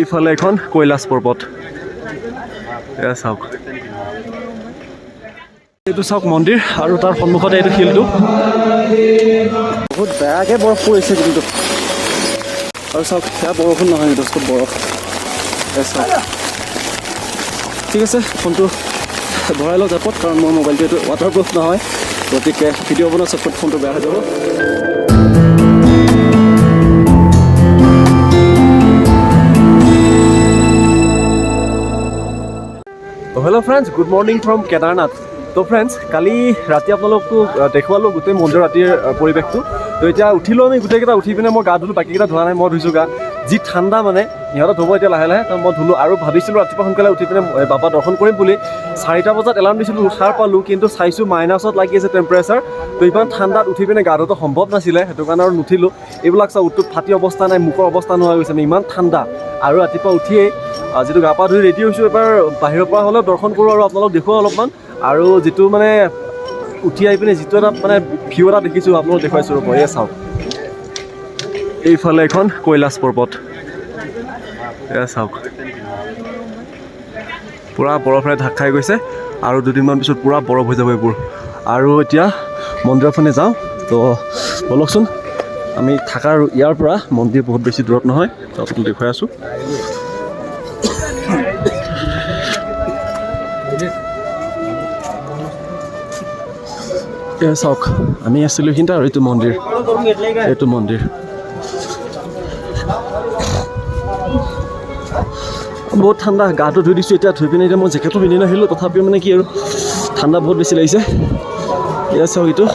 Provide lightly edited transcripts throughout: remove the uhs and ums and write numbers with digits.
এইফালে এখন কৈলাশ পৰ্বত এয়া চাওক এইটো চাওক মন্দিৰ আৰু তাৰ সন্মুখতে এইটো শিলটো বহুত বেয়াকৈ বৰফ পৰিছে কিন্তু আৰু চাওক সেয়া বৰষুণ নহয় কিন্তু চব বৰফ চাওক ঠিক আছে ফোনটো ভৰাই লওঁ জাপত কাৰণ মোৰ মোবাইলটো এইটো ৱাটাৰপ্ৰুফ নহয় গতিকে ভিডিঅ' বনোৱা চবত ফোনটো বেয়া হৈ যাব hello' friends good morning from Kedarnath তো ফ্ৰেণ্ডছ কালি ৰাতি আপোনালোকতো দেখুৱালোঁ গোটেই মন্দিৰ ৰাতিৰ পৰিৱেশটো তো এতিয়া উঠিলোঁ আমি গোটেইকেইটা উঠি পিনে মই গা ধুলোঁ বাকীকেইটা ধোৱা নাই মই ধুইছোঁ গা যি ঠাণ্ডা মানে সিহঁতে ধুব এতিয়া লাহে লাহে তো মই ধুলোঁ আৰু ভাবিছিলোঁ ৰাতিপুৱা সোনকালে উঠি পিনে বাবা দৰ্শন কৰিম বুলি 4টা বজাত এলাৰ্ম দিছিলোঁ উঠাৰ পালোঁ কিন্তু চাইছোঁ মাইনাছত লাগি আছে টেম্পাৰেচাৰ তো ইমান ঠাণ্ডাত উঠি পিনে গা ধোৱাটো সম্ভৱ নাছিলে সেইটো কাৰণে আৰু নুঠিলোঁ এইবিলাক চাওক উঠটোত ফাটি অৱস্থা নাই মুখৰ অৱস্থা নোহোৱা গৈছে ইমান ঠাণ্ডা আৰু ৰাতিপুৱা উঠিয়েই যিটো গা পা ধুই ৰেডি হৈছোঁ এবাৰ বাহিৰৰ পৰা হ'লেও দৰ্শন কৰোঁ আৰু আপোনালোক দেখুৱাওঁ অলপমান আৰু যিটো মানে উঠি আহি পিনে যিটো এটা মানে ভিউ এটা দেখিছোঁ আপোনালোক দেখুৱাইছোঁ ৰ'ব এয়া চাওক এইফালে এখন কৈলাশ পৰ্বত এয়া চাওক পূৰা বৰফেৰে ঢাক খাই গৈছে আৰু দুদিনমান পিছত পূৰা বৰফ হৈ যাব এইবোৰ আৰু এতিয়া মন্দিৰৰ ফালে যাওঁ তো বলকচোন আমি থাকাৰ ইয়াৰ পৰা মন্দিৰ বহুত বেছি দূৰত নহয় তো আপোনালোক দেখুৱাই আছোঁ এয়া চাওক আমি আছিলোঁ কিন্তু আৰু এইটো মন্দিৰ বহুত ঠাণ্ডা গাটো ধুই দিছোঁ এতিয়া ধুই পিনে এতিয়া মই জেকেটটো পিন্ধি নাহিলোঁ তথাপিও মানে কি আৰু ঠাণ্ডা বহুত বেছি লাগিছে এয়া চাওক এইটো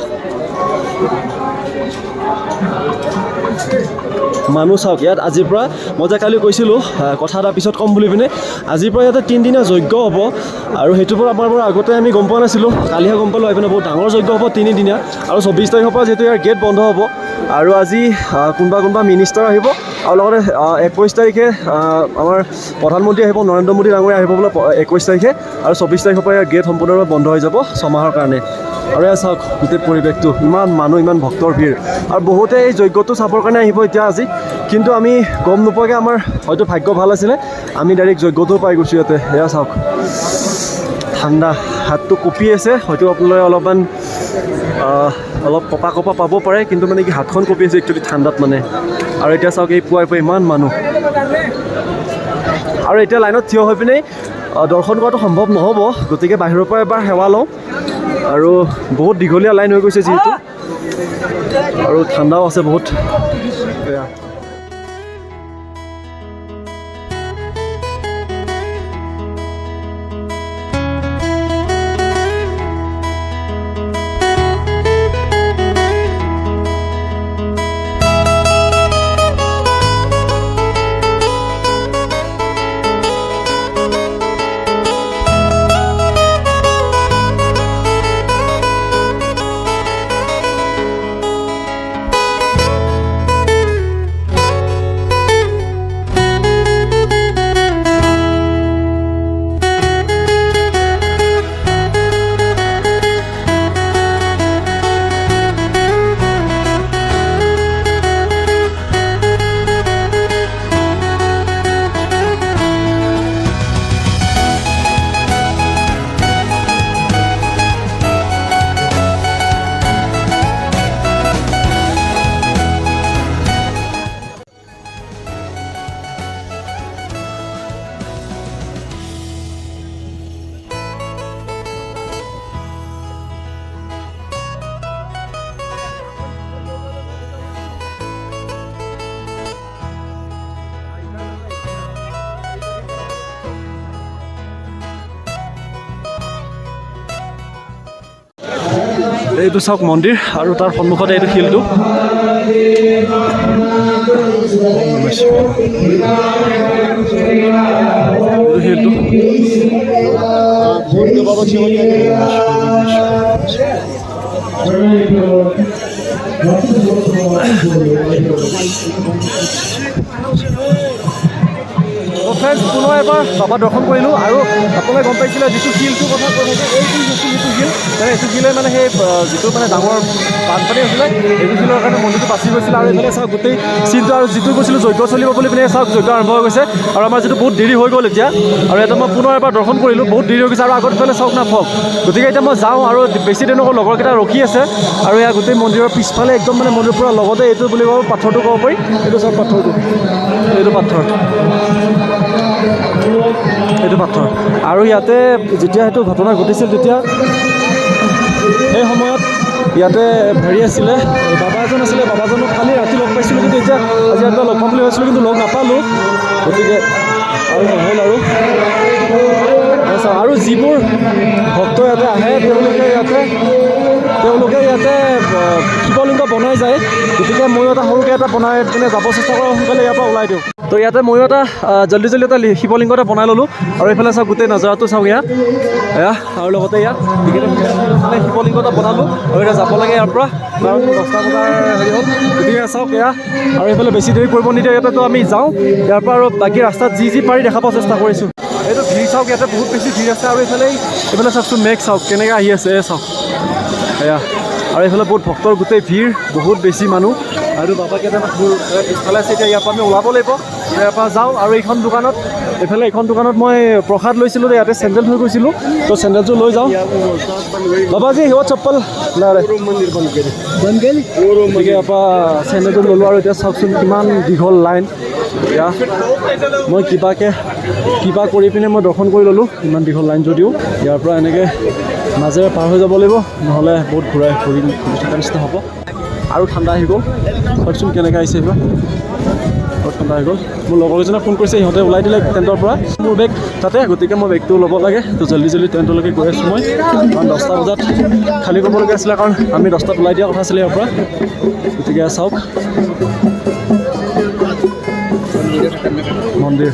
মানুহ চাওক ইয়াত আজিৰ পৰা মই যে কালি কৈছিলোঁ কথা এটা পিছত ক'ম বুলি পিনে আজিৰ পৰা ইয়াতে 3 দিনীয়া যজ্ঞ হ'ব আৰু সেইটোৰ পৰা আমাৰ পৰা আগতে আমি গম পোৱা নাছিলোঁ কালিহে গম পালোঁ এইপিনে বহুত ডাঙৰ যজ্ঞ হ'ব 3 দিনীয়া আৰু 24 তাৰিখৰ পৰা যিহেতু ইয়াৰ গেট বন্ধ হ'ব আৰু আজি কোনোবা মিনিষ্টাৰ আহিব আৰু লগতে 21 তাৰিখে আমাৰ প্ৰধানমন্ত্ৰী আহিব নৰেন্দ্ৰ মোদী ডাঙৰীয়া আহিব বোলে 21 তাৰিখে আৰু 24 তাৰিখৰ পৰা ইয়াৰ গেট সম্পূৰ্ণৰূপে বন্ধ হৈ যাব 6 মাহৰ কাৰণে আৰু এয়া চাওক গোটেই পৰিৱেশটো ইমান মানুহ ইমান ভক্তৰ ভিৰ আৰু বহুতে এই যজ্ঞটো চাবৰ কাৰণে আহিব এতিয়া আজি কিন্তু আমি গম নোপোৱাকৈ আমাৰ হয়তো ভাগ্য ভাল আছিলে আমি ডাইৰেক্ট যজ্ঞটো পাই গৈছোঁ ইয়াতে এয়া চাওক ঠাণ্ডা হাতটো কঁপি আছে হয়তো আপোনালোকে অলপ কপা পাব পাৰে কিন্তু মানে কি হাতখন কঁপি আছে একচুৱেলি ঠাণ্ডাত মানে আৰু এতিয়া চাওক এই পুৱাই ইমান মানুহ আৰু এতিয়া লাইনত থিয় হৈ পিনে দৰ্শন কৰাটো সম্ভৱ নহ'ব গতিকে বাহিৰৰ পৰা এবাৰ সেৱা লওঁ আৰু বহুত দীঘলীয়া লাইন হৈ গৈছে যিহেতু আৰু ঠাণ্ডাও আছে বহুত বেয়া এইটো চাওক মন্দিৰ আৰু তাৰ সন্মুখতে এইটো শিলটো ফ্ৰেণ্ডছ পুনৰ এবাৰ বাবা দৰ্শন কৰিলোঁ আৰু আপোনালোকে গম পাইছিলে যিটো শিলটোৰ কথা কৈ থাকে এইটো যিটো শিল মানে এইটো শিলে মানে সেই যিটো মানে ডাঙৰ বানপানী হৈছিলে এইটো শিলৰ কাৰণে মন্দিৰটো বাচি গৈছিলে আৰু এইফালে চাওক গোটেই চিনটো আৰু যিটো কৈছিলোঁ যজ্ঞ চলিব বুলি পিনে চাওক যজ্ঞ আৰম্ভ হৈ গৈছে আৰু আমাৰ যিটো বহুত দেৰি হৈ গ'ল এতিয়া আৰু এটা মই পুনৰ এবাৰ দৰ্শন কৰিলোঁ বহুত দেৰি হৈ গৈছে আৰু আগত ফালে চাওক না ফক গতিকে এতিয়া মই যাওঁ আৰু বেছি দিন আকৌ লগৰকেইটা ৰখি আছে আৰু ইয়াৰ গোটেই মন্দিৰৰ পিছফালে একদম মানে মন্দিৰৰ পৰা লগতে এইটো বুলি ক'ব পাথৰটো ক'ব পাৰি এইটো চাওক পাথৰটো এইটো পাথৰ আৰু ইয়াতে যেতিয়া সেইটো ঘটনা ঘটিছিল তেতিয়া সেই সময়ত ইয়াতে হেৰি আছিলে বাবা এজন আছিলে বাবাজনক কালি ৰাতি লগ পাইছিলোঁ কিন্তু এতিয়া আজি ৰাতিপুৱা লগ পাম বুলি ভাবিছিলোঁ কিন্তু লগ নাপালোঁ গতিকে আৰু নহ'ল আৰু যিবোৰ ভক্ত ইয়াতে আহে তেওঁলোকে ইয়াতে শিৱলিংগ বনাই যায় গতিকে ময়ো এটা সৰুকৈ এটা বনাই পিনে যাব চেষ্টা কৰোঁ সোনকালে ইয়াৰ পৰা ওলাই দিওঁ তো ইয়াতে ময়ো এটা জল্দি এটা শিৱলিংগ এটা বনাই ল'লোঁ আৰু এইফালে চাওক গোটেই নজৰাটো চাওক এয়া আৰু লগতে ইয়াত মানে শিৱলিংগ এটা বনালোঁ আৰু এতিয়া যাব লাগে ইয়াৰ পৰা কাৰণ 10টা বজাৰ হেৰি হ'ল গতিকে চাওক এয়া আৰু এইফালে বেছি দেৰি কৰিব নিদিয়ে ইয়াতেতো আমি যাওঁ ইয়াৰ পৰা আৰু বাকী ৰাস্তাত যি পাৰি দেখাব চেষ্টা কৰিছোঁ এইটো ভিৰ চাওক ইয়াতে বহুত বেছি ভিৰ আছে আৰু এইফালে চাওকচোন মেঘ চাওক কেনেকৈ আহি আছে চাওক এয়া আৰু এইফালে বহুত ভক্তৰ গোটেই ভিৰ বহুত বেছি মানুহ আৰু বাবা কেইটামান মোৰ পিছফালে আছে এতিয়া ইয়াৰ পৰা আমি ওলাব লাগিব ইয়াৰ পৰা যাওঁ আৰু এইখন দোকানত মই প্ৰসাদ লৈছিলোঁ ইয়াতে চেণ্ডেল থৈ গৈছিলোঁ তো চেণ্ডেলটো লৈ যাওঁ বাবাজি হিৱত চপ্পল গতিকে ইয়াৰ পৰা চেণ্ডেলটো ল'লোঁ আৰু এতিয়া চাওকচোন কিমান দীঘল লাইন এতিয়া মই কিবা কৰি পিনে মই দৰ্শন কৰি ল'লোঁ ইমান দীঘল লাইন যদিও ইয়াৰ পৰা এনেকৈ মাজেৰে পাৰ হৈ যাব লাগিব নহ'লে বহুত ঘূৰি থকাৰ নিচিনা হ'ব আৰু ঠাণ্ডা আহি গ'ল চাওকচোন কেনেকৈ আহিছে এইবাৰ বহুত ঠাণ্ডা হৈ গ'ল মোৰ লগৰকেইজনে ফোন কৰিছে সিহঁতে ওলাই দিলে টেণ্টৰ পৰা মোৰ বেগ তাতে গতিকে মই বেগটো ল'ব লাগে তো জল্দি টেণ্টলৈকে গৈ আছোঁ মই কাৰণ 10টা বজাত খালী কৰিবলগীয়া আছিলে কাৰণ আমি 10টাত ওলাই দিয়া কথা আছিলে ইয়াৰ পৰা গতিকে চাওক মন্দিৰ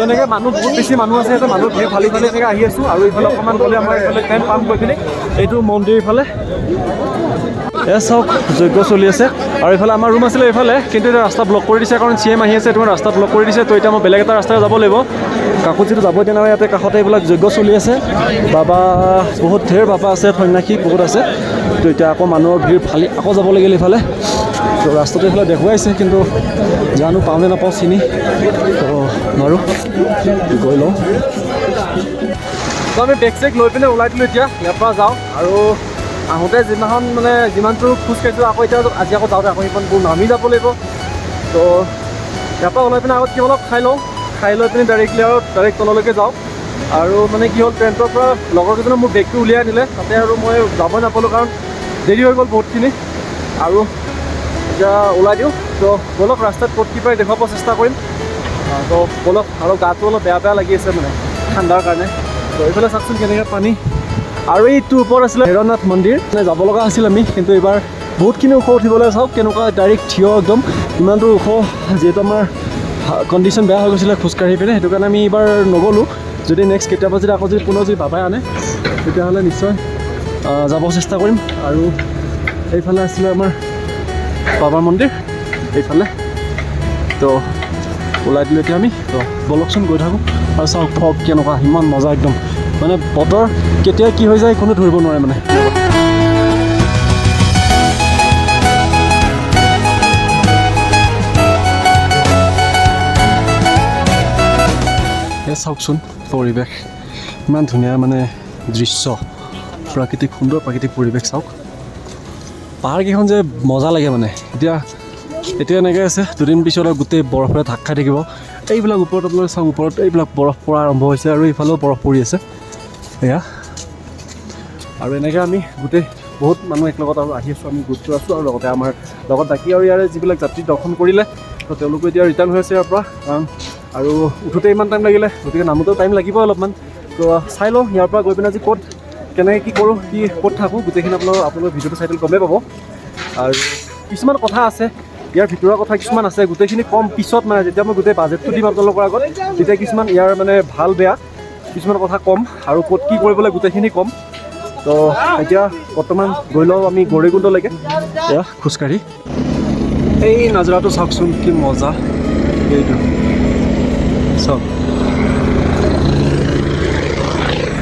এনেকৈ বহুত বেছি মানুহ আছে এটা মানুহ ভিৰ ফালি এনেকৈ আহি আছোঁ আৰু এইফালে অকণমান গ'লে আমাৰ এইফালে টেণ্ট পাম গৈ পিনি এইটো মন্দিৰ ইফালে চাওক যজ্ঞ চলি আছে আৰু এইফালে আমাৰ ৰুম আছিলে এইফালে কিন্তু এতিয়া ৰাস্তা ব্লক কৰি দিছে কাৰণ CM আহি আছে তোমাৰ ৰাস্তা ব্লক কৰি দিছে তো এতিয়া মই বেলেগ এটা ৰাস্তাৰে যাব লাগিব কাকোজিটো যাব দিয়া নাই ইয়াতে কাষতে এইবিলাক যজ্ঞ চলি আছে বাবা বহুত ধেৰ বাবা আছে সন্যাসী বহুত আছে তো এতিয়া আকৌ মানুহৰ ভিৰ ফালি আকৌ যাব লাগিল এইফালে তো ৰাস্তাটো এইফালে দেখুৱাইছে কিন্তু জানো পাওঁনে নাপাওঁ চিনি তো নোৱাৰোঁ গৈ লওঁ তো আমি বেগ চেগ লৈ পিনে ওলাই দিলোঁ এতিয়া ইয়াৰ পৰা যাওঁ আৰু আহোঁতে যিমানটো খোজ কাঢ়িছোঁ আকৌ এতিয়া আজি আকৌ যাওঁতে আকৌ সিমান নামি যাব লাগিব তো ইয়াৰ পৰা ওলাই পিনে আগত কি অলপ খাই লৈ পিনে ডাইৰেক্ট তললৈকে যাওঁ আৰু মানে কি হ'ল টেণ্টৰ পৰা লগৰকেইজনে মোৰ বেগটো উলিয়াই দিলে তাতে আৰু মই যাবই নাপালোঁ কাৰণ দেৰি হৈ গ'ল বহুতখিনি আৰু এতিয়া ওলাই দিওঁ তো ব'লক ৰাস্তাত ক'ত কি পাই দেখুৱাব চেষ্টা কৰিম তো ব'লক আৰু গাটো অলপ বেয়া লাগি আছে মানে ঠাণ্ডাৰ কাৰণে তো এইফালে চাওকচোন কেনেকৈ পানী আৰু এইটো ওপৰত আছিলে ভৈৰৱনাথ মন্দিৰ মানে যাব লগা আছিল আমি কিন্তু এইবাৰ বহুতখিনি ওখ উঠিবলৈ চাওক কেনেকুৱা ডাইৰেক্ট থিয় একদম ইমানটো ওখ যিহেতু আমাৰ কণ্ডিশ্যন বেয়া হৈ গৈছিলে খোজকাঢ়ি পিনে সেইটো কাৰণে আমি এইবাৰ নগ'লোঁ যদি নেক্সট কেতিয়াবা আকৌ পুনৰ বাবাই আনে তেতিয়াহ'লে নিশ্চয় যাব চেষ্টা কৰিম আৰু এইফালে আছিলে আমাৰ বাবাৰ মন্দিৰ এইফালে তো ওলাই দিলোঁ এতিয়া আমি তো বলকচোন গৈ থাকোঁ আৰু চাওক ফগ কেনেকুৱা ইমান মজা একদম মানে বতৰ কেতিয়া কি হৈ যায় কোনো ধৰিব নোৱাৰে মানে চাওকচোন পৰিৱেশ ইমান ধুনীয়া মানে দৃশ্য সুন্দৰ প্ৰাকৃতিক পৰিৱেশ চাওক পাহাৰকেইখন যে মজা লাগে মানে এতিয়া এনেকৈ আছে দুদিন পিছত গোটেই বৰফেৰে ঢাক খাই থাকিব এইবিলাক ওপৰত আপোনালোকে চাওক ওপৰত এইবিলাক বৰফ পৰা আৰম্ভ হৈছে আৰু এইফালেও বৰফ পৰি আছে এয়া আৰু এনেকৈ আমি গোটেই বহুত মানুহ একলগত আৰু আহি আছোঁ আমি গোটটো আছোঁ আৰু লগতে আমাৰ লগত বাকী আৰু ইয়াৰে যিবিলাক যাত্ৰী দৰ্শন কৰিলে তো তেওঁলোকে এতিয়া ৰিটাৰ্ণ হৈ আছে ইয়াৰ পৰা কাৰণ আৰু উঠোতে ইমান টাইম লাগিলে গতিকে নামোতেও টাইম লাগিব অলপমান তো চাই লওঁ ইয়াৰ পৰা গৈ পিনে আজি ক'ত কেনেকৈ কি কৰোঁ ক'ত থাকোঁ গোটেইখিনি আপোনালোকৰ ভিডিঅ'টো চাই গমেই পাব আৰু কিছুমান কথা আছে ইয়াৰ ভিতৰৰ কথা কিছুমান আছে গোটেইখিনি কম পিছত মানে যেতিয়া মই গোটেই বাজেটটো দিম আপোনালোকৰ আগত তেতিয়া কিছুমান ইয়াৰ মানে ভাল বেয়া কিছুমান কথা কম আৰু ক'ত কি কৰিবলৈ গোটেইখিনি কম তো এতিয়া বৰ্তমান গৈ লওঁ আমি গৌৰীকুণ্ডলৈকে এয়া খোজকাঢ়ি। এই নাজৰাটো চাওকচোন কি মজা, এইটো চাওক।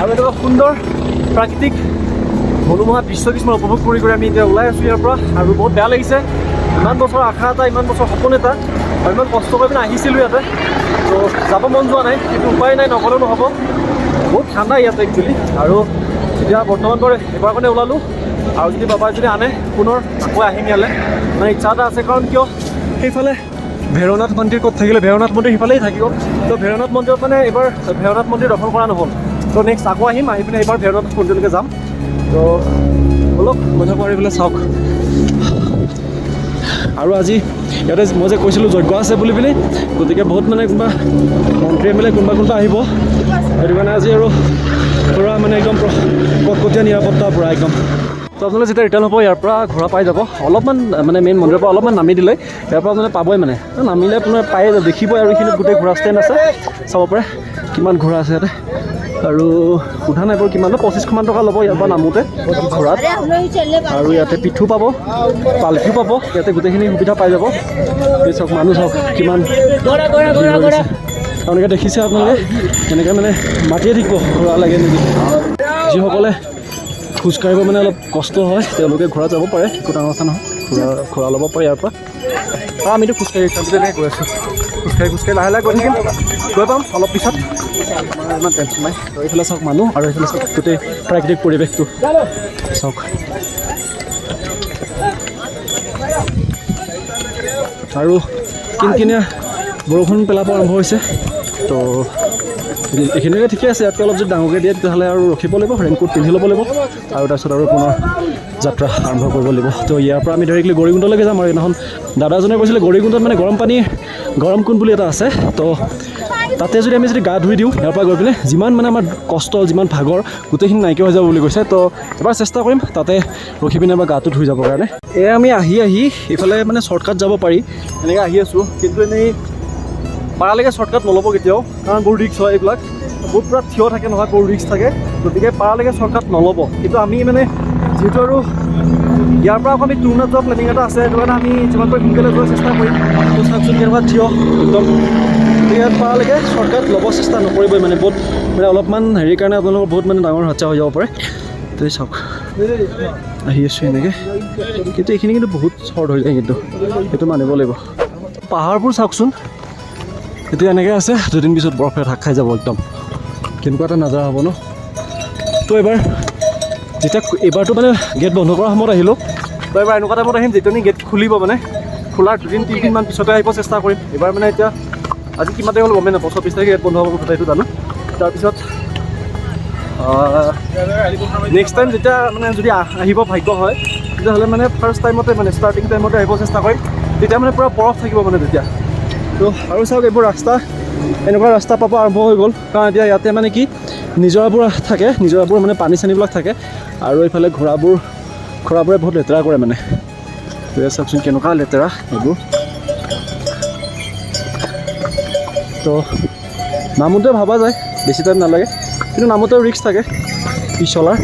আৰু এনেকুৱা সুন্দৰ প্ৰাকৃতিক মনোমোহা দৃশ্য কিছুমান উপভোগ কৰি আমি এতিয়া ওলাই আছোঁ ইয়াৰ পৰা। আৰু বহুত বেয়া লাগিছে, ইমান বছৰ আশা এটা, ইমান বছৰ সপোন এটা, আৰু ইমান কষ্ট কৰি পিনে আহিছিলোঁ ইয়াতে। তো যাব মন যোৱা নাই, কিন্তু উপায় নাই, নগ'লেও নহ'ব। বহুত ঠাণ্ডা ইয়াতে একচুৱেলি। আৰু এতিয়া বৰ্তমান বাৰু এবাৰ কাৰণে ওলালোঁ, আৰু যদি বাবাই যদি আনে পুনৰ আকৌ আহিম ইয়ালৈ, মানে ইচ্ছা এটা আছে। কাৰণ কিয় সেইফালে ভৈৰৱনাথ মন্দিৰ ক'ত থাকিলে, ভৈৰৱনাথ মন্দিৰ সিফালেই থাকিব। তো ভৈৰৱনাথ মন্দিৰত মানে এইবাৰ ভৈৰৱনাথ মন্দিৰ দৰ্শন কৰা নহ'ল। তো নেক্সট আকৌ আহিম, আহি পিনে এইবাৰ ভৈৰৱনাথ মন্দিৰলৈকে যাম। তো অলপ মজা কৰি পেলাই চাওক। আৰু আজি ইয়াতে মই যে কৈছিলোঁ যজ্ঞ আছে বুলি পিনে, গতিকে বহুত মানে কোনোবা মন্ত্ৰী এম এল এ কোনোবা আহিব। সেইটো কাৰণে আজি আৰু পূৰা মানে একদম কটকটীয়া নিৰাপত্তা পূৰা একদম। তো আপোনালোকে যেতিয়া ৰিটাৰ্ণ হ'ব ইয়াৰ পৰা ঘোঁৰা পাই যাব, অলপমান মানে মেইন মন্দিৰৰ পৰা অলপমান নামি দিলে ইয়াৰ পৰা মানে পাবই, মানে নামিলে আপোনাৰ পায়ে যাব, দেখিবই। আৰু এইখিনিত গোটেই ঘোঁৰা ষ্টেণ্ড আছে, চাব পাৰে কিমান ঘোঁৰা আছে ইয়াতে। আৰু সোধা নাই বাৰু কিমান, 2500মান টকা ল'ব ইয়াৰ পৰা নামোতে ঘোঁৰাত। আৰু ইয়াতে পিঠু পাব, পালকিও পাব, ইয়াতে গোটেইখিনি সুবিধা পাই যাব। এই চাওক মানুহ চাওক কিমান তেওঁলোকে দেখিছে আপোনালোকে, এনেকৈ মানে মাতিয়ে থাকিব ঘোঁৰা লাগে নেকি। যিসকলে খোজকাঢ়িব মানে অলপ কষ্ট হয় তেওঁলোকে ঘোঁৰাত যাব পাৰে, একো ডাঙৰ কথা নহয়। ঘোঁৰা ল'ব পাৰে ইয়াৰ পৰা। আৰু আমিতো খোজকাঢ়ি তেনেকৈ গৈ আছোঁ, খোজকাঢ়ি লাহে লাহে গৈ থাকিম, গৈ পাম অলপ পিছত, ইমান টেনশ্যন নাই। আৰু এইফালে চাওক মানুহ, আৰু এইফালে চাওক গোটেই প্ৰাকৃতিক পৰিৱেশটো চাওক। আৰু কিনকিনীয়া বৰষুণ পেলাব আৰম্ভ হৈছে। তো এইখিনিকে ঠিকে আছে, ইয়াতকৈ অলপ যদি ডাঙৰকৈ দিয়ে তেতিয়াহ'লে আৰু ৰখিব লাগিব, ৰেইনকোট পিন্ধি ল'ব লাগিব, আৰু তাৰপিছত আৰু পুনৰ যাত্ৰা আৰম্ভ কৰিব লাগিব। তো ইয়াৰ পৰা আমি ডাইৰেক্টলি গৌৰীকুণ্ডলৈকে যাম। আৰু সেইদিনাখন দাদাজনে কৈছিলে গৌৰীকুণ্ডত মানে গৰম কুণ্ড বুলি এটা আছে। তো তাতে যদি আমি গা ধুই দিওঁ ইয়াৰ পৰা গৈ পিনে, যিমান মানে আমাৰ কষ্ট, যিমান ভাগৰ, গোটেইখিনি নাইকিয়া হৈ যাব বুলি কৈছে। তো এবাৰ চেষ্টা কৰিম তাতে ৰখি পিনে এবাৰ গাটো ধুই যাবৰ কাৰণে। এয়া আমি আহি ইফালে মানে শ্বৰ্টকাট যাব পাৰি, এনেকৈ আহি আছোঁ। কিন্তু এনেই পাৰালৈকে শ্বৰ্টকাট নল'ব কেতিয়াও, কাৰণ বহুত ৰিক্স হয় এইবিলাক, বহুত পূৰা থিয় থাকে নহয়, বহুত ৰিক্স থাকে। গতিকে পাৰালৈকে শ্বৰ্টকাট নল'ব। কিন্তু আমি মানে যিহেতু আৰু ইয়াৰ পৰা আকৌ আমি টুৰনাত যোৱা প্লেনিং এটা আছে, সেইটো কাৰণে আমি যিমান পাৰি সোনকালে যোৱাৰ চেষ্টা কৰিম। তো চাওকচোন কেনেকুৱা থিয় একদম। ইয়াত পাৰালৈকে শ্বৰ্টকাট ল'ব চেষ্টা নকৰিবই, মানে বহুত মানে অলপমান হেৰিৰ কাৰণে আপোনালোকৰ বহুত মানে ডাঙৰ হাতচা হৈ যাব পাৰে। তো চাওক আহি আছোঁ এনেকৈ, কিন্তু এইখিনি কিন্তু বহুত শ্বৰ্ট হৈ যায়, কিন্তু সেইটো মানিব লাগিব। পাহাৰবোৰ চাওকচোন, এতিয়া এনেকৈ আছে, দুদিন পিছত বৰফে ঢাক খাই যাব একদম, কেনেকুৱা এটা নাজাৰা হ'ব ন। তো এইবাৰতো মানে গেট বন্ধ কৰাৰ সময়ত আহিলোঁ, তো এবাৰ এনেকুৱা টাইমত আহিম যেতিয়া গেট খুলিব, মানে খোলাৰ 2-3 দিনমান পিছতে আহিব চেষ্টা কৰিম। এইবাৰ মানে এতিয়া আজি কিমান টাইম হ'ল গমেই নাপাওঁ, 24 তাৰিখে গেট বন্ধ হ'ব কথা এইটো জানো। তাৰপিছত নেক্সট টাইম যেতিয়া মানে যদি আহিব ভাগ্য হয়, তেতিয়াহ'লে মানে ফাৰ্ষ্ট টাইমতে মানে ষ্টাৰ্টিং টাইমতে আহিব চেষ্টা কৰিম, তেতিয়া মানে পূৰা বৰফ থাকিব মানে তেতিয়া। তো আৰু চাওক এইবোৰ ৰাস্তা, এনেকুৱা ৰাস্তা পাব আৰম্ভ হৈ গ'ল, কাৰণ এতিয়া ইয়াতে মানে কি নিজৰাবোৰ থাকে, নিজৰাবোৰ মানে পানী চানীবিলাক থাকে। আৰু এইফালে ঘোঁৰাবোৰে বহুত লেতেৰা কৰে মানে। চাওকচোন কেনেকুৱা লেতেৰা এইবোৰ। তো নামোতে ভাবা যায় বেছি টাইম নালাগে, কিন্তু নামোতেও ৰিক্স থাকে পিছলাৰ।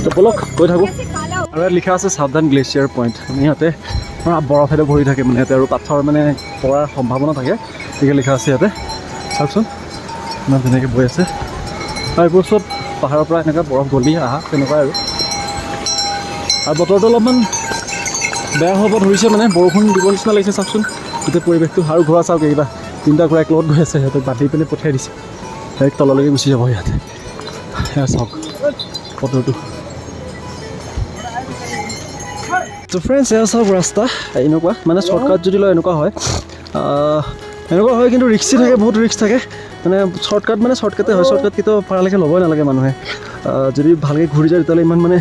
তো বলক গৈ থাকোঁ। আৰু ইয়াত লিখা আছে সাৱধান গ্লেচিয়াৰ পইণ্ট, মানে ইয়াতে বৰফেৰে ভৰি থাকে, মানে ইয়াতে আৰু পাথৰ মানে পৰাৰ সম্ভাৱনা থাকে, গতিকে লিখা আছে ইয়াতে। চাওকচোন ইমান ধুনীয়াকৈ বৈ আছে, আৰু এইবোৰ চব পাহাৰৰ পৰা এনেকৈ বৰফ গলি অহা তেনেকুৱাই আৰু বতৰটো অলপমান বেয়া হ'ব ধৰিছে, মানে বৰষুণ দিব নিচিনা লাগিছে। চাওকচোন গোটেই পৰিৱেশটো। আৰু ঘোঁৰা চাওক, এইবাৰ 3টা ঘোঁৰা একলগত গৈ আছে, সিহঁতক বান্ধি পিনে পঠিয়াই দিছে, ডাইৰেক্ট তললৈকে গুচি যাব ইয়াতে। সেয়া চাওক বতৰটো। তো ফ্ৰেণ্ডছ এয়া চাওক ৰাস্তা এনেকুৱা, মানে শ্বৰ্টকাট যদি লয় এনেকুৱা হয়, কিন্তু ৰিক্সি থাকে, বহুত ৰিক্স থাকে। মানে শ্বৰ্টকাট মানে শ্বৰ্টকাটে হয়, শ্বৰ্টকাট কিন্তু পাৰালৈকে ল'বই নালাগে মানুহে। যদি ভালকৈ ঘূৰি যায় তেতিয়াহ'লে ইমান মানে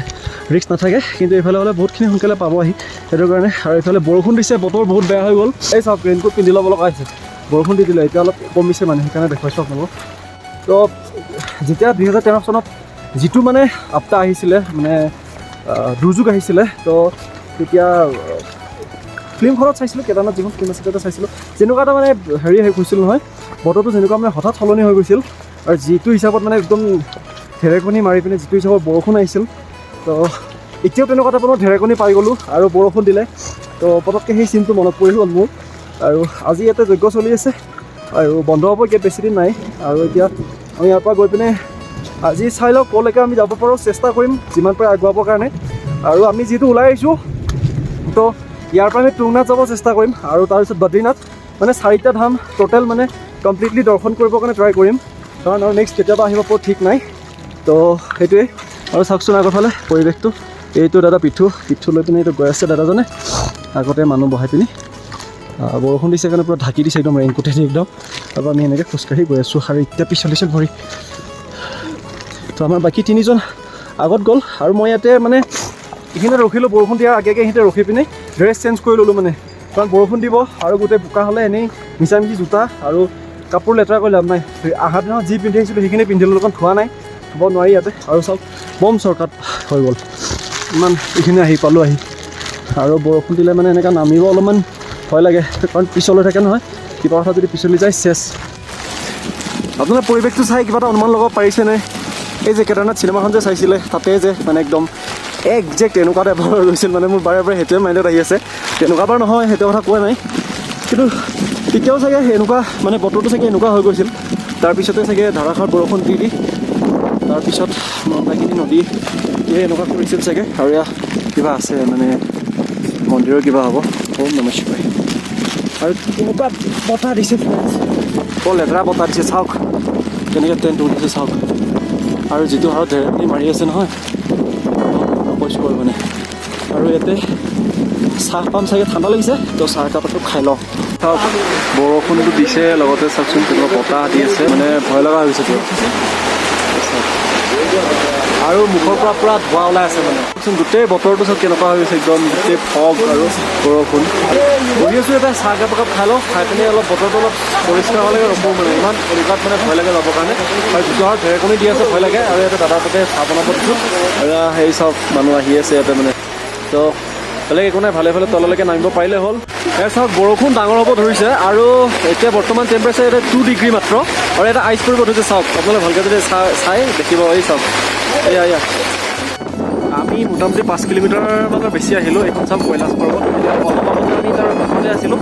ৰিক্স নাথাকে, কিন্তু এইফালে হ'লে বহুতখিনি সোনকালে পাব আহি, সেইটো কাৰণে। আৰু এইফালে বৰষুণ দিছে, বতৰ বহুত বেয়া হৈ গ'ল। এই চাওক ৰেইনকোট পিন্ধি ল'ব লগা হৈছে, বৰষুণ দি দিলে, এতিয়া অলপ কমিছে মানে, সেইকাৰণে দেখুৱাইছোঁ আপোনালোকক। তো যেতিয়া 2013 চনত যিটো মানে আপদা আহিছিলে, মানে দুৰ্যোগ আহিছিলে, তো তেতিয়া ফিল্মখনত চাইছিলোঁ, কেদাৰনাথ যিখন ফিল্ম আছিল তাতে চাইছিলোঁ, যেনেকুৱা এটা মানে হেৰি হৈছিল নহয়, বতৰটো যেনেকুৱা মানে হঠাৎ সলনি হৈ গৈছিল, আৰু যিটো হিচাপত মানে একদম ঢেৰেকনি মাৰি পিনে যিটো হিচাপত বৰষুণ আহিছিল তো এতিয়াও তেনেকুৱা টাইপৰ ঢেৰেকনি পাই গ'লোঁ আৰু বৰষুণ দিলে তো পটককৈ সেই চিনটো মনত পৰি গ'ল মোৰ আৰু আজি ইয়াতে যজ্ঞ চলি আছে আৰু বন্ধ হ'ব এতিয়া বেছিদিন নাই আৰু এতিয়া আমি ইয়াৰ পৰা গৈ পিনে আজি চাই লওক ক'লৈকে আমি যাব পাৰোঁ চেষ্টা কৰিম যিমান পাৰে আগুৱাবৰ কাৰণে আৰু আমি যিহেতু ওলাই আহিছোঁ তো ইয়াৰ পৰা আমি টুংনাথ যাব চেষ্টা কৰিম আৰু তাৰপিছত বদ্ৰীনাথ মানে 4টা ধাম টোটেল মানে কমপ্লিটলি দৰ্শন কৰিবৰ কাৰণে ট্ৰাই কৰিম কাৰণ আৰু নেক্সট কেতিয়াবা আহিব পাৰোঁ ঠিক নাই তো সেইটোৱেই আৰু চাওকচোন আগৰফালে পৰিৱেশটো এইটো দাদা পিঠু লৈ পিনে এইটো গৈ আছে দাদাজনে আগতে মানুহ বহাই পিনি বৰষুণ দিছে কাৰণে পূৰা ঢাকি দিছে একদম ৰেইনকোটে দি একদম আৰু আমি এনেকৈ খোজকাঢ়ি গৈ আছোঁ আৰু এতিয়া পিছলিছে ভৰি তো আমাৰ বাকী 3জন আগত গ'ল আৰু মই ইয়াতে মানে এইখিনিতে ৰখিলোঁ বৰষুণ দিয়াৰ আগে এইখিনিতে ৰখি পিনে ড্ৰেছ চেঞ্জ কৰি ল'লোঁ মানে কাৰণ বৰষুণ দিব আৰু গোটেই বোকা হ'লে এনেই মিছামিছি জোতা আৰু কাপোৰ লেতেৰা কৰি লাভ নাই অহা দিনত যি পিন্ধি আহিছিলোঁ সেইখিনি পিন্ধিলোঁ অকণ ধোৱা নাই ধুব নোৱাৰি ইয়াতে আৰু চাওক বম চৰ্টকাট হৈ গ'ল ইমান এইখিনি আহি পালোঁ আৰু বৰষুণ দিলে মানে এনেকৈ নামিব অলপমান ভয় লাগে কাৰণ পিছলৈ থাকে নহয় কিবা কথা যদি পিছলি যায় চেছ আপোনাৰ পৰিৱেশটো চাই কিবা এটা অনুমান ল'ব পাৰিছেনে এই যে কেদাৰনাথ চিনেমাখন যে চাইছিলে তাতে যে মানে একদম একজেক্ট এনেকুৱা টাইপৰ গৈছিল মানে মোৰ বাৰে সেইটোৱে মাইণ্ডত আহি আছে তেনেকুৱা বাৰু নহয় সেইটো কথা কোৱা নাই কিন্তু তেতিয়াও চাগে এনেকুৱা মানে বতৰটো চাগে এনেকুৱা হৈ গৈছিল তাৰপিছতে চাগে ধাৰাসাৰ বৰষুণ দি তাৰপিছত মন্দাকিনী নদী এনেকুৱা কৰিছিল চাগে আৰু ইয়াত কিবা আছে মানে মন্দিৰৰ কিবা হ'ব ওম নমঃ শিৱায় আৰু কেনেকুৱা বতাহ দিছে বৰ লেতেৰা বতাহ দিছে চাওক কেনেকৈ টেণ্ট উঠিছে চাওক আৰু যিটো হাৰত ঢেৰেকনি মাৰি আছে নহয় কৈছোঁ বাৰু মানে আৰু ইয়াতে চাহ পাম চাগে ঠাণ্ডা লাগিছে তো চাহ কাপটো খাই লওঁ চাওক বৰষুণটো দিছে লগতে চাওকচোন কেনেকুৱা বতাহ দি আছে মানে ভয় লগা হৈ গৈছে তো আৰু মুখৰ পৰা পূৰা ধোঁৱা ওলাই আছে মানে গোটেই বতৰটো চাওক কেনেকুৱা হৈ গৈছে একদম গোটেই ফগ আৰু বৰষুণ বহি আছোঁ এতিয়া চাহ কাপ খাই লওঁ খাই পিনি অলপ বতৰটো অলপ পৰিষ্কাৰ হ'লে ৰখোঁ মানে ইমান এনেকুৱাত মানে ভয় লাগে যাবৰ কাৰণে আৰু যিটো আৰু ঢেৰেকনি দি আছে ভয় লাগে আৰু ইয়াতে দাদা তাতে চাহ বনাব দিছোঁ আৰু হেৰি চাওক মানুহ আহি আছে ইয়াতে মানে তো বেলেগ একো নাই ভালে তললৈকে নামিব পাৰিলে হ'ল ইয়াত চাওক বৰষুণ ডাঙৰ হ'ব ধৰিছে আৰু এতিয়া বৰ্তমান টেম্পাৰেচাৰ ইয়াতে 2 ডিগ্ৰী মাত্ৰ আৰু এটা আইচ পৰিব ধৰিছে চাওক আপোনালোকে ভালকৈ যদি চাই দেখিব এই চাওক এয়া আমি মোটামুটি 5 কিলোমিটাৰমানৰ বেছি আহিলোঁ এইখন চাওক কৈলাশ পৰ্বত এতিয়া অলপ আগতে আমি তাৰ কাষতে আছিলোঁ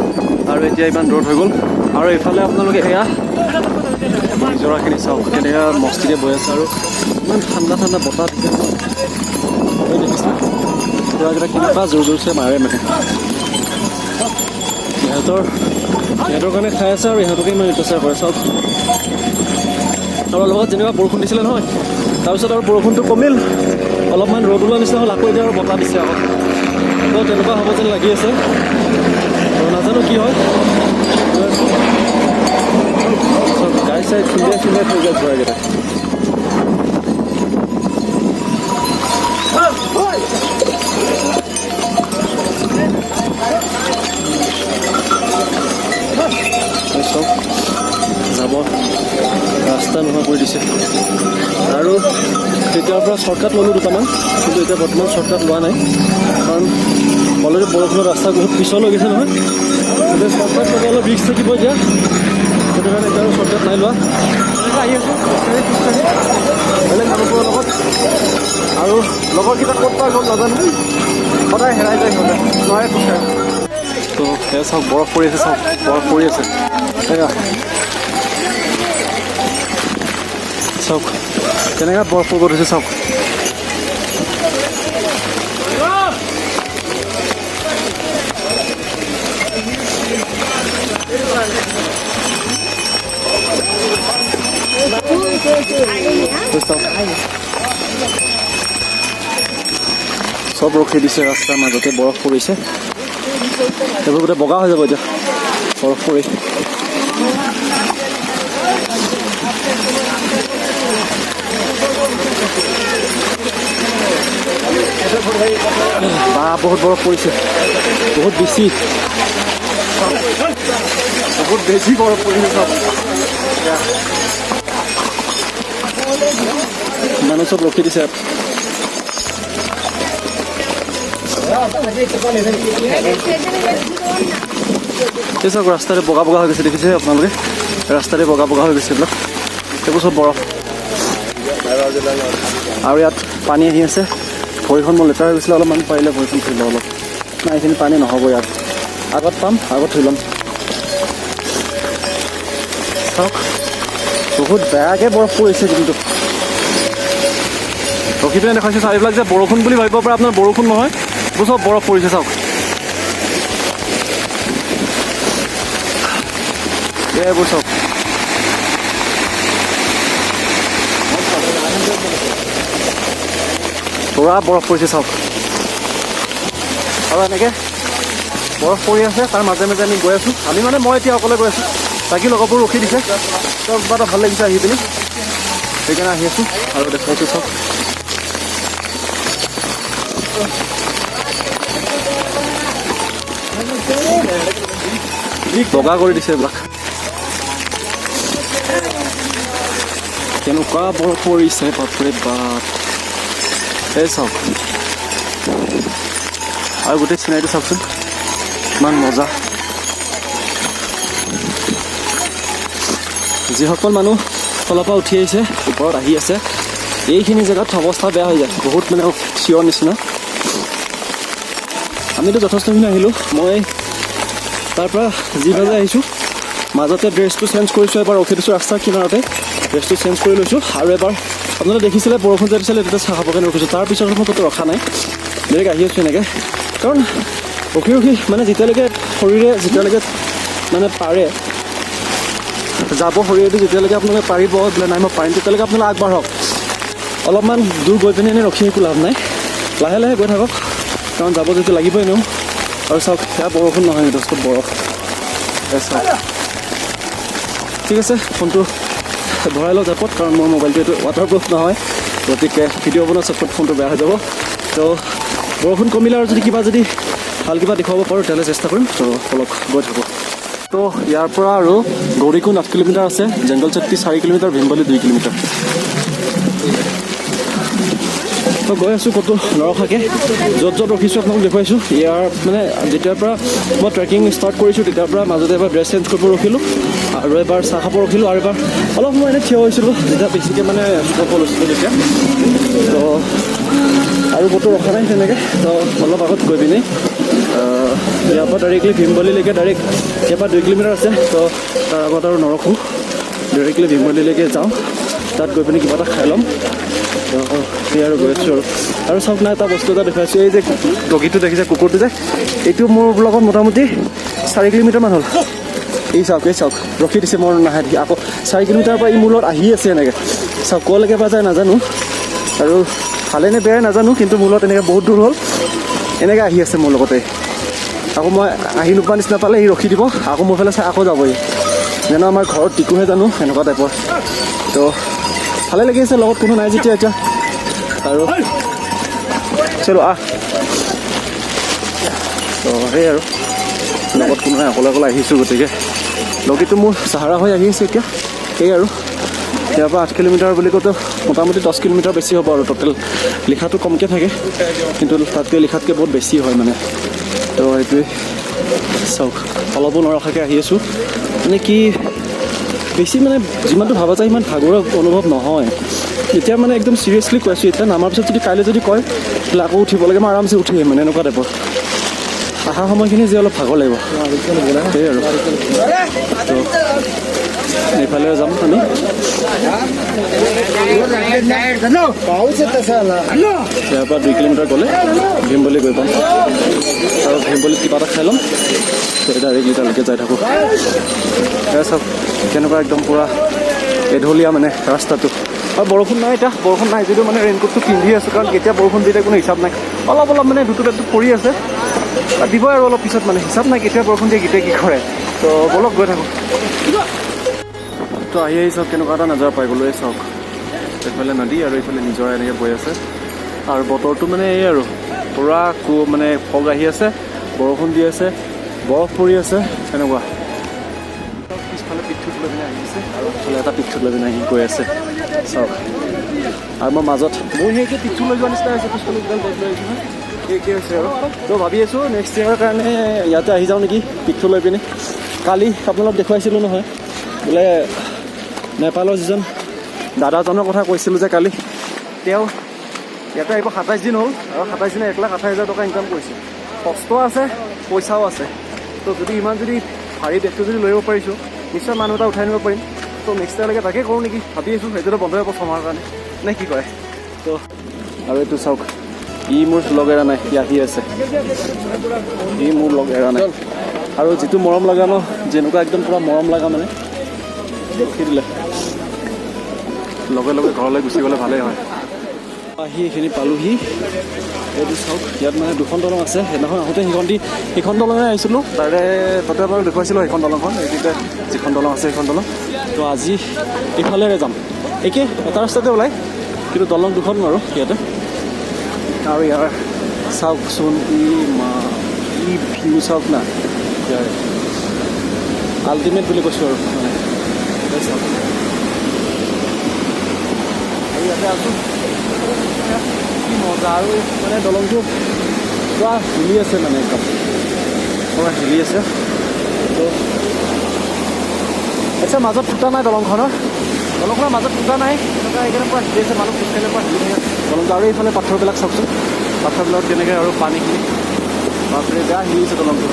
আৰু এতিয়া ইমান দূৰত হৈ গ'ল আৰু এইফালে আপোনালোকে এয়া নিজৰাখিনি চাওক কেনেকৈ মস্তিকে বৈ আছে আৰু ইমান ঠাণ্ডা বতাহ দিছে দেখিছে পুৰাকেইটা কেনেকুৱা জোৰছে মাৰে মানে সিহঁতৰ কাৰণে খাই আছে আৰু ইহঁতকে ইমান অত্যাচাৰ কৰে চাওক আৰু লগত যেনেকুৱা বৰষুণ দিছিলে নহয় তাৰপিছত আৰু বৰষুণটো কমিল অলপমান ৰ'দ ওলোৱা নিচিনা হ'ল আকৌ এতিয়া আৰু বতাহ দিছে আকৌ তো তেনেকুৱা হ'ব যেন লাগি আছে আৰু নাজানো কি হয় গাড়ী চাই খুন্দিয়াই থৈ যায় ঘোঁৰাকেইটা যাব ৰাস্তা নোহোৱা কৰি দিছে আৰু তেতিয়াৰ পৰা শ্বৰ্টকাট ল'লোঁ দুটামান কিন্তু এতিয়া বৰ্তমান শ্বৰ্টকাট লোৱা নাই কাৰণ অলৰেডি বৰষুণৰ ৰাস্তা বহুত পিছলৈ গৈছে নহয় এতিয়া শ্বৰ্টকাট ল'ব অলপ ৰিক্স থাকিব এতিয়া সেইটো কাৰণে এতিয়া আৰু শ্বৰ্টকাট নাই লোৱা আহি আছোঁ বেলেগ মানুহবোৰৰ লগত আৰু লগৰকেইটা ক'ত পাই গ'ল নাজানো সদায় হেৰাই যায় সিহঁতে নোৱাৰে খোজকাঢ়ি তো সেয়া চাওক বৰফ পৰি আছে চাওক বৰফ পৰি আছে সেয়া চাওক কেনেকৈ বৰফ পৰিব ধৰিছে চাওক চব ৰখি দিছে ৰাস্তাৰ মাজতে বৰফ পৰিছে সেইবোৰ গোটেই বগা হৈ যাব এতিয়া বৰফ পৰি বা বহুত বৰফ পৰিছে বহুত বেছি বৰফ পৰিছে চব মানুহ চব ৰখি দিছে এই চাওক ৰাস্তাতে বগা হৈ গৈছে দেখিছে আপোনালোকে ৰাস্তাতে বগা হৈ গৈছে এইবিলাক এইবোৰ চব বৰফ আৰু ইয়াত পানী আহি আছে। ভৰিখন মোৰ লেতেৰা হৈ গৈছিলে, অলপমান পাৰিলে ভৰিখন ধুই লওঁ অলপ। নাই, এইখিনি পানী নহ'ব ইয়াত। আগত পাম, আগত ধুই ল'ম। চাওক, বহুত বেয়াকৈ বৰফ পৰিছে কিন্তু। ৰখি পিনে দেখাইছে চাওক, এইবিলাক যে বৰষুণ বুলি ভাবিব পাৰে, আপোনাৰ বৰষুণ নহয়, এইবোৰ চব বৰফ পৰিছে চাওক। এইবোৰ চাওক, পুৰা বৰফ পৰিছে চাওক। আৰু এনেকৈ বৰফ পৰি আছে, তাৰ মাজে মাজে আমি গৈ আছোঁ। আমি মানে মই এতিয়া অকলে গৈ আছোঁ, বাকী লগৰবোৰ ৰখি দিছে। তো কিবা এটা ভাল লাগিছে আহি পিনি, সেইকাৰণে আহি আছোঁ আৰু দেখুৱাইছোঁ চাওক। বগা কৰি দিছে এইবিলাক। কেনেকুৱা বৰফ পৰিছে বাপৰে বাপ। এই চাওক, আৰু গোটেই চিনাৰীটো চাওকচোন, ইমান মজা। যিসকল মানুহ তলৰ পৰা উঠি আহিছে, ওপৰত আহি আছে, এইখিনি জেগাত অৱস্থা বেয়া হৈ যায়, বহুত মানে চিঞৰ নিচিনা। আমিতো যথেষ্টখিনি আহিলোঁ। মই তাৰ পৰা যি বাজে আহিছোঁ, মাজতে ড্ৰেছটো চেঞ্জ কৰিছোঁ, এবাৰ ৰখি দিছোঁ ৰাস্তাৰ কিনাৰতে, ড্ৰেছটো চেঞ্জ কৰি লৈছোঁ। আৰু এবাৰ আপোনালোকে দেখিছিলে বৰষুণ যে দিছিলে, তেতিয়া চাহ খাবৰ কাৰণে ৰখিছোঁ। তাৰপিছত মই ক'তো ৰখা নাই, ডাইৰেক্ট আহি আছোঁ এনেকৈ। কাৰণ ৰখি ৰখি মানে যেতিয়ালৈকে শৰীৰে মানে পাৰে যাব, শৰীৰটো যেতিয়ালৈকে আপোনালোকে পাৰিব বোলে নাই মই পাৰিম, তেতিয়ালৈকে আপোনালোকে আগবাঢ়ক। অলপমান দূৰ গৈ পিনে এনেই ৰখি একো লাভ নাই, লাহে লাহে গৈ থাকক, কাৰণ যাব যিটো লাগিবই এনেও। আৰু চাওক, সেয়া বৰষুণ নহয়, যথেষ্ট বৰফ। চাওক, ঠিক আছে, ফোনটো ভৰাই লওঁ জাপত, কাৰণ মোৰ মোবাইলটো এইটো ৱাটাৰপ্ৰুফ নহয়, গতিকে ভিডিঅ' বনোৱা চবত ফোনটো বেয়া হৈ যাব। তো বৰষুণ কমিলে আৰু যদি ভাল কিবা দেখুৱাব পাৰোঁ তেতিয়াহ'লে চেষ্টা কৰিম। তো অলপ গৈ থাকোঁ। তো ইয়াৰ পৰা আৰু গৌৰীকুণ্ড 8 কিলোমিটাৰ আছে, জংগল চট্টি 4 কিলোমিটাৰ, ভীমবালি 2 কিলোমিটাৰ। তো গৈ আছোঁ ক'তো নৰখাকৈ, য'ত ৰখিছোঁ আপোনালোক দেখুৱাইছোঁ। ইয়াৰ মানে যেতিয়াৰ পৰা মই ট্ৰেকিং ষ্টাৰ্ট কৰিছোঁ, তেতিয়াৰ পৰা মাজতে এবাৰ ড্ৰেছ চেঞ্জ কৰিব ৰখিলোঁ, আৰু এবাৰ চাহ খাব ৰখিলোঁ, আৰু এবাৰ অলপ সময় এনেই থিয় হৈছিলোঁ, যেতিয়া বেছিকৈ মানে চুপ লৈছিলোঁ তেতিয়া। তো আৰু ক'তো ৰখা নাই তেনেকৈ। তো অলপ আগত গৈ পিনে ইয়াৰ পৰা ডাইৰেক্টলি ভীমবালিলৈকে, ডাইৰেক্ট ইয়াৰ পৰা 2 কিলোমিটাৰ আছে। তো তাৰ আগত আৰু নৰখোঁ, ডাইৰেক্টলি ভীমবালিলৈকে যাওঁ, তাত গৈ পিনে কিবা এটা খাই ল'ম। সেই আৰু গৈ আছোঁ আৰু চাওক না, এটা বস্তু এটা দেখুৱাইছোঁ। এই যে ডগীটো দেখিছে, কুকুৰটো যে, এইটো মোৰ লগত মোটামুটি 4 কিলোমিটাৰমান হ'ল। এই চাওক ৰখি দিছে মোৰ নাহে দেখি, আকৌ 4 কিলোমিটাৰৰ পৰা ই মোৰ লগত আহি আছে এনেকৈ। চাওক ক'লৈকে পৰা যায় নাজানো, আৰু ভালে নে বেয়াই নাজানো, কিন্তু মোৰ লগত এনেকৈ বহুত দূৰ হ'ল, এনেকৈ আহি আছে মোৰ লগতে। আকৌ মই আহি নোপোৱা নিচিনা পালে সি ৰখি দিব, আকৌ মোৰ ফালে চাই আকৌ যাবহি, যেন আমাৰ ঘৰত টিকুহে জানো, এনেকুৱা টাইপৰ। তো ভালে লাগি আছে, লগত কোনো নাই যেতিয়া এতিয়া। আৰু চলো আহ। তো সেই আৰু লগত কোনো নাই, অকলে আহিছোঁ, গতিকে লগীটো মোৰ চাহাৰা হৈ আহি আছে এতিয়া। সেই আৰু ইয়াৰ পৰা 8 কিলোমিটাৰ বুলি কওঁতে মোটামুটি 10 কিলোমিটাৰ বেছি হ'ব আৰু টোটেল। লিখাটো কমকৈ থাকে, কিন্তু তাতকৈ লিখাতকৈ বহুত বেছি হয় মানে। তো সেইটোৱে চাওক, অলপো নৰখাকৈ আহি আছোঁ। মানে কি বেছি মানে যিমানটো ভাবা যায় সিমান ভাগৰৰ অনুভৱ নহয়। এতিয়া মানে একদম চিৰিয়াছলি কৈ আছোঁ, এতিয়া নামাৰ পিছত যদি কাইলৈ যদি কয় বোলে আকৌ উঠিব লাগে, মই আৰামছে উঠিম মানে, এনেকুৱা টাইপৰ। অহা সময়খিনি যে অলপ ভাগৰ লাগিব, সেই আৰু। তো এইফালে যাম আমি। ইয়াৰ পৰা 2 কিলোমিটাৰ গ'লে ভীমবালি গৈ পাম, আৰু ভীমবালিত কিবা এটা খাই ল'ম। তো ডাইৰেক্টলি তালৈকে যাই থাকোঁ। এয়া চাওক কেনেকুৱা একদম পূৰা এঢলীয়া মানে ৰাস্তাটো। আৰু বৰষুণ নাই এতিয়া, বৰষুণ নাই যদিও মানে ৰেইনকোটটো পিন্ধি আছোঁ, কাৰণ কেতিয়া বৰষুণ দিয়ে কোনো হিচাপ নাই। অলপ মানে দুটুপ পৰি আছে, দিবই আৰু অলপ পিছত, মানে হিচাপ নাই কেতিয়া বৰষুণ দিয়ে, কেতিয়া কি কৰে। তো বলক গৈ থাকোঁ। তো আহি চাওক কেনেকুৱা এটা নজৰ পাই গ'লোঁ। এই চাওক এইফালে নদী আৰু এইফালে নিজৰা এনেকৈ বৈ আছে, আৰু বতৰটো মানে এই আৰু পূৰা মানে ফগ আহি আছে, বৰষুণ দি আছে, বৰফ পৰি আছে, এনেকুৱা। পিছফালে পিঠুত লৈ পিনে আহি আছে, আৰু পিছফালে এটা পিঠুত লৈ পিনে আহি গৈ আছে চাওক। আৰু মই মাজত মোৰ সেইকে পিঠু লৈ যোৱা নিচিনা হৈছে, পিছফালে একদম বেগ লৈ আহিছোঁ নহয়, সেইকে হৈছে আৰু। তো ভাবি আছোঁ নেক্সট ইয়াৰৰ কাৰণে ইয়াতে আহি যাওঁ নেকি, পিঠু লৈ পিনে। কালি আপোনালোকক দেখুৱাইছিলোঁ নহয়, বোলে নেপালৰ যিজন দাদাজনৰ কথা কৈছিলোঁ যে কালি, তেওঁ ইয়াতে আহিব 27 দিন হ'ল আৰু 27 দিনে 1,28,000 টকা ইনকাম কৰিছে। কষ্ট আছে, পইচাও আছে। তো যদি ইমান যদি ভাৰী বেগটো যদি লৈ আহিব পাৰিছোঁ, নিশ্চয় মানুহ এটা উঠাই নিব পাৰিম। তো নেক্সট টাইমলৈকে তাকে কৰোঁ নেকি ভাবি আছোঁ। সেইটোতো বন্ধ হ'ব ছমাহৰ কাৰণে, নে কি কৰে? তো আৰু এইটো চাওক, ই মোৰ লগ এৰা নাই, ই আহি আছে। ই মোৰ লগ এৰা নাই। আৰু যিটো মৰম লগা ন, যেনেকুৱা একদম পূৰা মৰম লগা মানে ৰখি দিলে, লগে লগে ঘৰলৈ গুচি গ'লে ভালেই হয়। আহি এইখিনি পালোহি। এইটো চাওক, ইয়াত মানে 2খন দলং আছে। সেইদিনাখন আহোঁতে সেইখন দলঙে আহিছিলোঁ, তাতে বাৰু দেখুৱাইছিলোঁ সেইখন দলংখন। এইখিনিতে যিখন দলং আছে সেইখন দলং। তো আজি এইফালেৰে যাম, একে এটা ৰাস্তাতে ওলাই, কিন্তু দলং 2খন আৰু ইয়াতে। আৰু ইয়াৰ চাওকচোন, ই ভিউ চাওক না, ইয়াৰ আল্টিমেট বুলি কৈছোঁ আৰু মানে চাওক। আৰু ইয়াতে আছোঁ, কি মজা। আৰু মানে দলংটো পূৰা হিলি আছে, মানে একদম পূৰা হিলি আছে। তো আচ্ছা, মাজত ফুটা নাই দলংখনৰ মাজত ফুটা নাই, এনেকুৱা এইকাৰণে পূৰা হিলি আছে। মানুহ খোজকাঢ়িলে পূৰা হিলি থাকে দলংটো। আৰু এইফালে পাথৰবিলাক চাওকচোন, পাথৰবিলাক কেনেকৈ, আৰু পানীখিনি বাপৰে বেয়া হিলিছে দলংটো।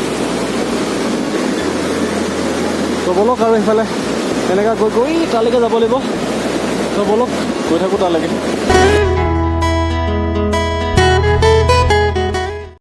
তো ব'লক আৰু এইফালে এনেকৈ গৈ তালৈকে যাব লাগিব। তো ব'লক, গৈ থাকোঁ তালৈকে।